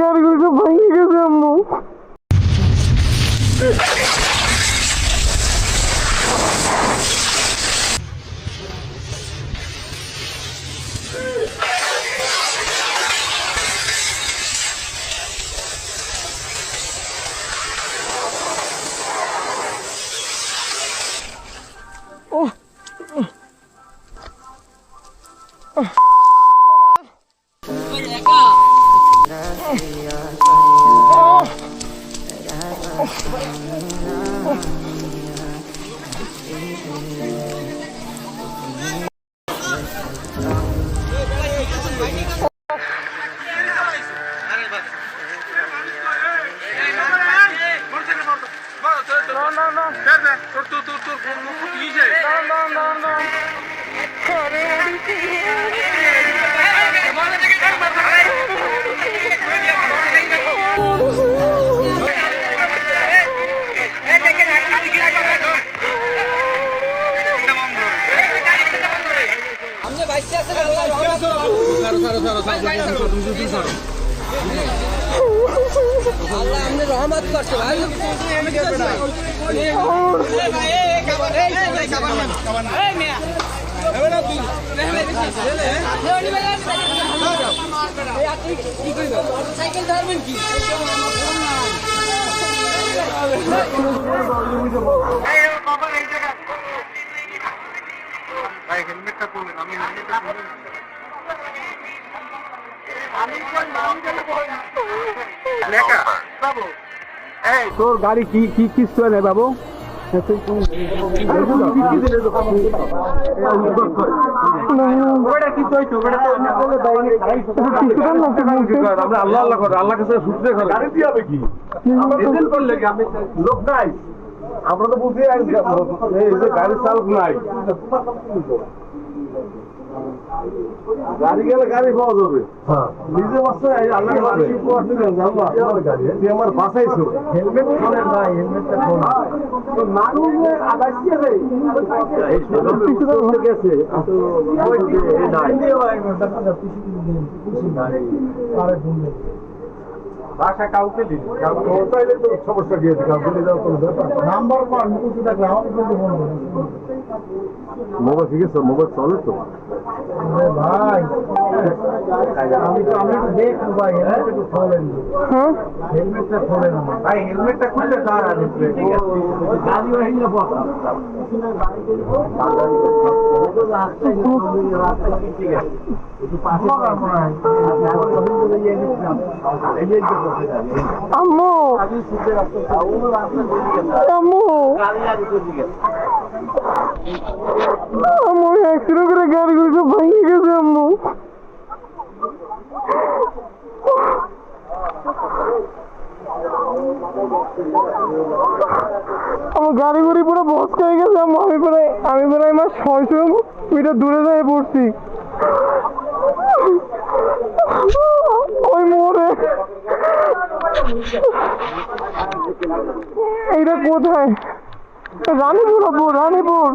গাড়িগুলো সব ভেঙে গেছে আম্মু। আল্লাহ আমনে রহমত করছে ভাই। সাইকেল ধরবেন কি? ভাই হেলমেটটা পরবেন, আমি হেলমেটটা পরবেন। তোর গাড়ি কি কি কি চলে বাবু? আল্লাহ আল্লাহ করে আল্লাহ কাছে সূত্রে করে গাড়ি দিয়ে হবে কি লোক নাই, আমরা তো বুঝি গাড়ির চালক নাই। গাড়ি গেলে গাড়ি পাওয়া যাবে, নিজে বাসায় আল্লাহ আমার বাসাইছো হেলমেট খোলে নাই, হেলমেটটা গেছে বাসা কাউকে দিন তাইলে তো সমস্যা গিয়েছে, কাউকে দিয়ে যাওয়া কোনো ব্যাপার নাম্বার পান মুখে থাকলে আমার কিন্তু ফোন করুন। মোবাইল ঠিক আছে, মোবাইল চলে তো ভাই, আমি তো দেখবো ভাই, হেলমেট একটু খোলেন, হেলমেটটা খোলেন আমার ভাই, হেলমেটটা খুললে তার আগে গাড়ি হইলে বসা আম্মু আম্মু আম্মু অ্যাক্সিডেন্ট করে গাড়িগুলো সব ভেঙে গেছে আম্মু। আমার গাড়ি গুড়ি পুরো বস হয়ে গেছে আম্মু। আমি প্রায় আমার 600 মিটার দূরে যেয়ে পড়ছি ওই মোড়ে। এইটা কোথায়? রানীপুর আপু, রানীপুর।